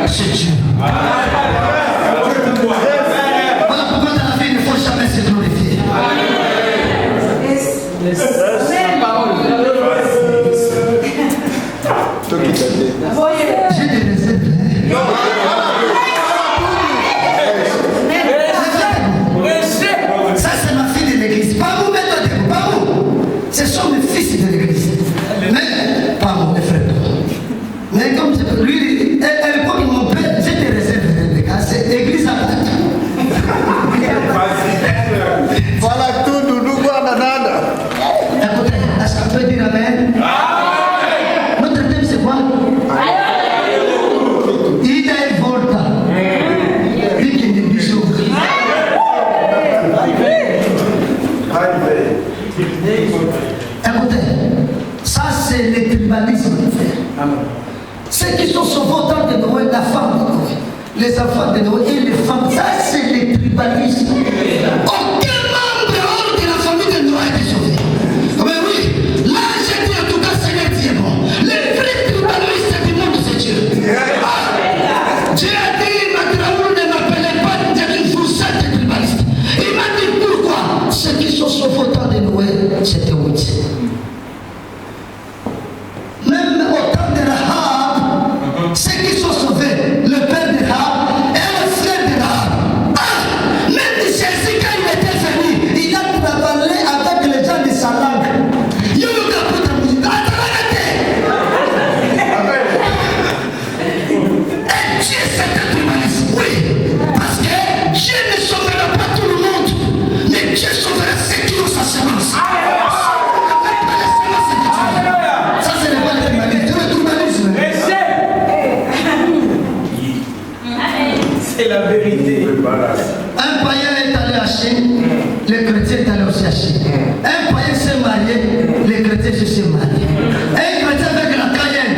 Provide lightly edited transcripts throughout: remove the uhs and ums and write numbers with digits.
C'est Dieu. Voilà pourquoi dans la vie, il ne faut jamais se glorifier. J'ai des réserves. Ça, c'est ma fille de l'église. Pas vous, mettez-vous, pas vous. Ce sont mes fils de l'église. Mais, pas vous, mes frères. Mais comme lui, elle comme mon père, j'ai des réserves. C'est l'église à part. Voilà tout, nous nous voilà nada. Écoutez, est-ce qu'on peut dire amen? Notre thème, c'est quoi? Ida et Volta. Écoutez, ça c'est le tribalisme, frère. Ceux qui sont sauvés au temps de Noël, la femme de Noël, les enfants de Noël et les femmes, ça c'est le tribalisme. Aucun membre hors de la famille de Noël est sauvé. Mais oui, là j'ai dit en tout cas, Seigneur Dieu est bon. Les vrais tribalistes du monde, c'est Dieu. Dieu a dit, Matraoul ne m'appelait pas d'une fourchette de tribaliste. Il m'a dit pourquoi ceux qui sont sauvés au temps de Noël, c'était 8. Même au temps de Rahab, ceux qui sont sauvés, le père de Rahab et le frère de Rahab. Même Jésus, quand il était venu, il a travaillé avec les gens de sa langue. Et Dieu c'est un tribaliste, oui. Parce que Dieu ne sauvera pas tout le monde, mais Dieu sauvera ceux qui ont sa semence. Ça, ce n'est pas le tribalisme, c'est le tribalisme. C'est la vérité. Un païen est allé à Chine, le chrétien est allé aussi à Chine. Un païen s'est marié, le chrétien se s'est marié. Un chrétien avec la Cayenne,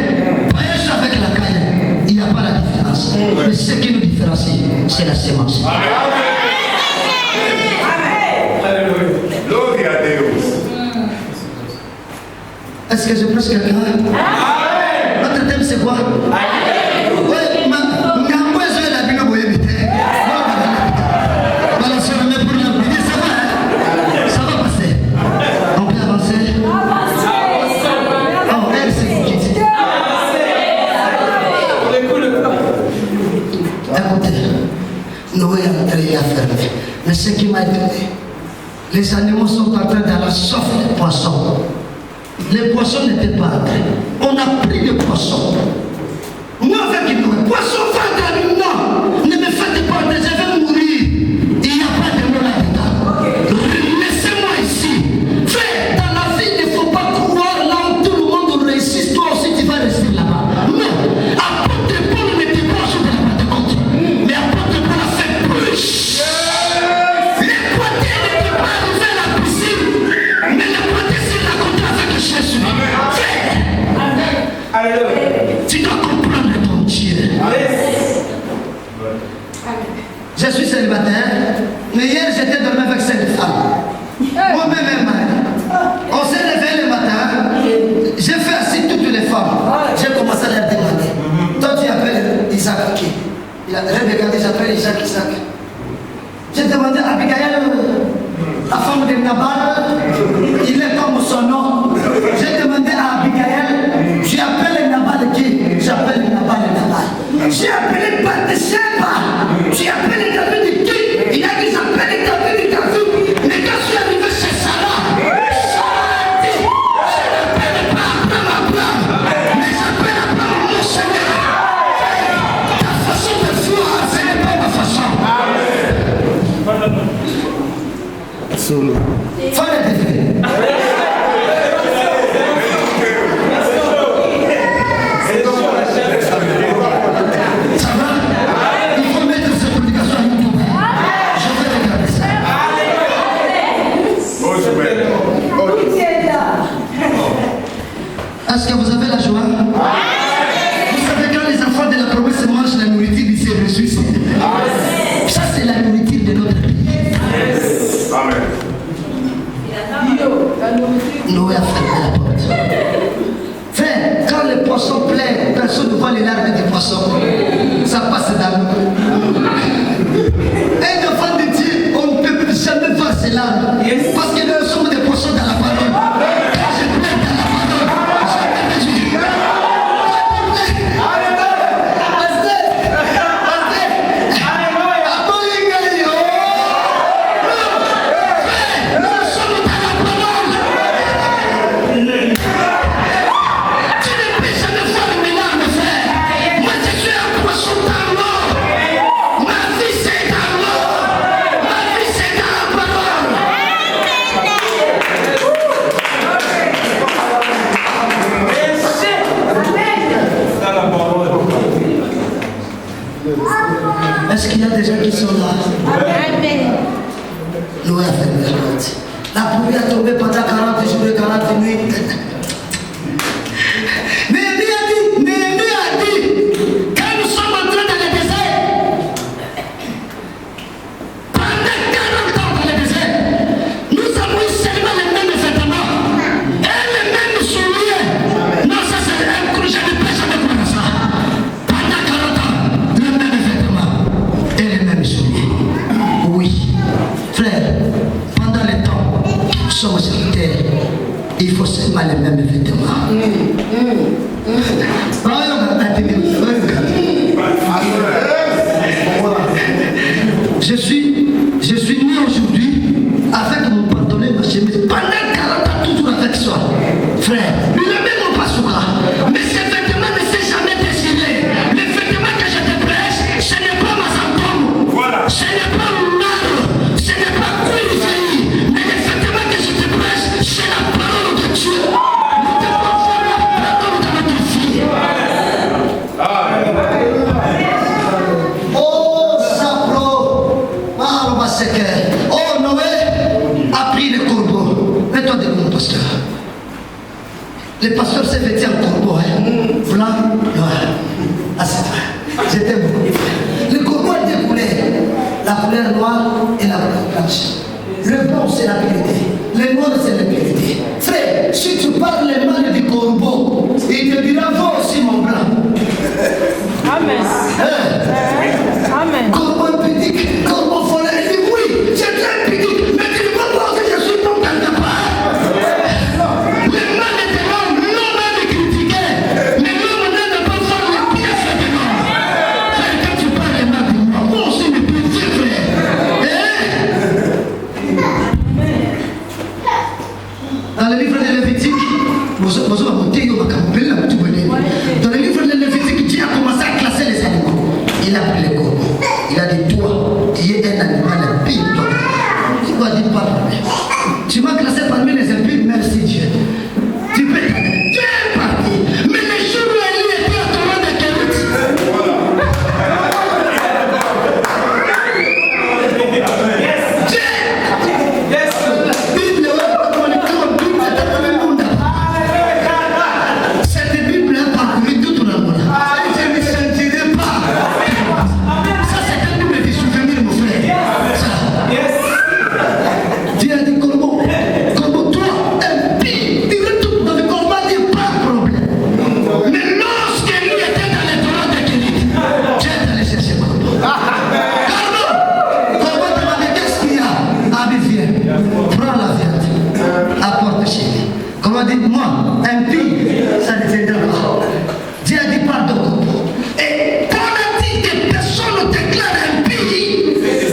païen avec la Cayenne. Il n'y a pas la différence. Mais ce qui nous différencie, c'est la semence. Gloria a Deus. Est-ce que je prêche quelqu'un? Notre thème c'est quoi? Oui, ma je la Bible vous éviter. Voilà, si on met pour l'imprimer, ça va, hein? Ça va passer. On peut avancer? Oh, elle c'est vous qui dit. Écoutez, Noé a entré et a fermé. Mais ce qui m'a étonné, les animaux sont entrés dans la sauf des poissons. Les poissons n'étaient pas entrés. On a pris les poissons. Moi avec Noé, poisson va dans le nom. Ne me faites pas entrer, je vais mourir. Il n'y a pas de mot là-dedans. Laissez-moi ici. Frère, dans la vie, il ne faut pas croire là où tout le monde réussit. Toi aussi, tu vas rester là-bas. Non. Apôtre Paul n'était pas au jour de la Pentecôte. Mais apôtre Paul a fait plus. Les poitiers n'étaient pas arrivés à la piscine. Mais les poitiers s'est rencontré avec Jésus. Frère. Tu dois comprendre ton Dieu. Je suis célibataire, mais hier j'étais dormi avec 5 femmes. Moi-même, on s'est levé le matin, j'ai fait assis toutes les femmes. J'ai commencé à leur demander. Toi, tu appelles Isaac qui? Rebecca, j'appelle Isaac. J'ai demandé à Abigail, la femme de Nabal, il est comme son nom. J'ai demandé à Abigail, tu appelles Nabal qui? J'appelle Nabal. J'ai appelé Bathsheba, tu appelles David qui? Il a dit j'appelle David. Mais quand je suis arrivé chez Sarah, Sarah dit, je n'appelle pas Abraham, mais j'appelle Abraham mon Seigneur. Ta façon de voir, ce n'est pas ma façon. Solo. Fallait te faire. Ça va? Il faut mettre cette publication à YouTube. Je vais regarder ça. Est-ce que vous avez la joie? Vous savez quand les enfants de la promesse mangent la nourriture ici et ressuscitent. Ça c'est la nourriture de notre pays. Amen. Noé a fermé la porte. Frère, quand les poissons pleins, personne ne voit les larmes des poissons. Ça passe dans l'eau. Un enfant de Dieu, on ne peut jamais voir ses larmes. Parce que nous sommes des poissons dans la parole. Est-ce qu'il y a des gens qui sont là? Amen. Nous avons fait les portes. La pluie a tombé pendant 40 jours et 40 nuits. Néhémie a dit, quand nous sommes entrés dans le désert, pendant 40 ans dans le désert, nous avons eu seulement les mêmes vêtements et les mêmes souliers. Non, ça c'est un coup, je ne peux jamais croire ça. Pendant 40 ans, les mêmes vêtements et les mêmes souliers. Oui, frère, pendant le temps, nous sommes sur terre. Il faut seulement les mêmes vêtements. Je suis né aujourd'hui avec mon pantalon et ma chemise. Pendant 40 ans, toujours avec soi. Frère, il ne même pas soukha. Mais ces vêtements ne s'est jamais déchiré. Les vêtements que je te prêche, ce n'est pas ma symptôme. Voilà. Ce n'est pas mon arbre. Ce n'est pas quoi il fait. Mais les vêtements que je te prêche, c'est la parole de Dieu. Nous devons faire la parole de notre fille. Oh, Sapro. Oh, Noé a pris le corbeau. Mets-toi devant mon pasteur. Le pasteur s'est vêtu en corbeau, hein? Blanc, noir. Ah, c'est vrai. Je t'aime beaucoup. Le corbeau a deux couleurs. La couleur noire et la couleur blanche. Le blanc, c'est la vérité. Le noir, c'est la vérité. Frère, si tu parles le mal du corbeau, il te dira, va aussi mon blanc. Amen. Amen. Corbeau pudique, corbeau voleur. Il dit oui, c'est très pudique, mais tu ne peux pas que je suis ton quelque part. Le mal est de l'homme, l'homme a de critiquer, mais l'homme n'a pas faire le pire fait de l'homme. Frère, quand tu parles le mal de moi, moi aussi je peux dire, frère. Dans le livre de Lévitique, dans le livre de Lévitique, Dieu a commencé à classer les animaux. Il a pris les corbeaux. Il a dit, toi, tu es un animal impie. Tu vas dire, pas problème. Tu m'as classé parmi les impies, merci Dieu. Tu peux t'aider. Tu es parti. Mais les jours où Élie était à ton nom de Kérit. Cette Bible a parcouru toute la monde. Je ne sentirai pas. Ça, c'est un double de souvenir, mon frère. Dieu a dit, Corbeau, toi, impie, il retourne dans le combat, il n'y a pas de problème. Mais lorsque lui était dans les torrents de Kérit, Dieu est allé chercher Corbeau. Corbeau demandait, qu'est-ce qu'il y a? Ah, mais viens, prends la viande, apporte chez lui. Comment dit, moi, impie, ça ne viendra pas. Dieu a dit, pardon, Corbeau. Et quand on a dit que personne ne déclare impie,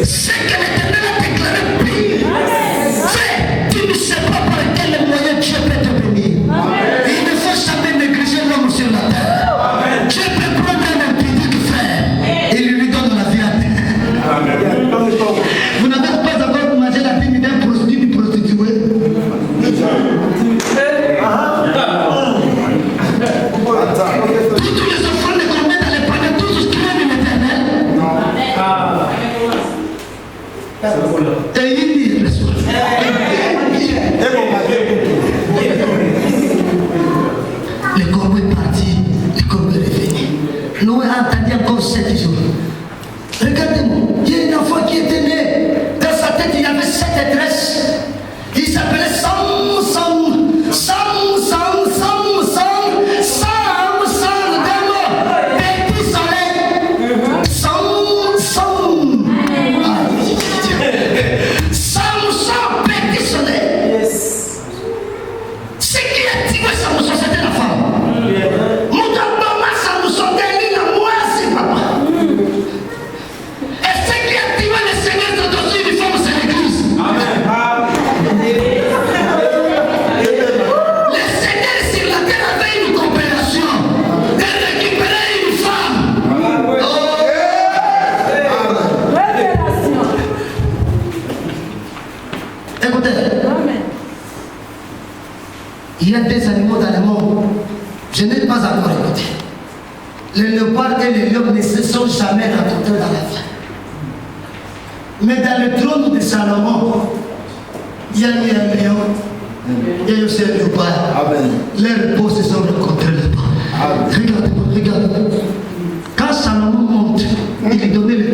c'est que l'Éternel a déclaré impie. Frère, tu ne sais pas par quel moyen Dieu peut te bénir. Il ne faut jamais négliger l'homme sur la terre. Dieu peut prendre un impudique, frère, et lui donne la viande. Vous n'avez pas encore mangé la dîme d'un prostitué. Toutes les quoi Samson? C'était la femme. Moutambama Samson, Deli la moisi, papa. Et ce qui a activé le Seigneur de ton uniforme, c'est l'église. Amen. Le Seigneur sur la terre avait une coopération de récupérer une femme. Écoutez, il y a des animaux dans le monde, je n'ai pas encore écouté. Les léopards et les lions ne se sont jamais rencontrés dans la vie. Mais dans le trône de Salomon, il y a eu un lion, il y a eu aussi un léopard. Amen. Les repos se sont rencontrés là-bas. Regarde-moi, regarde. Quand Salomon monte, il lui donnait le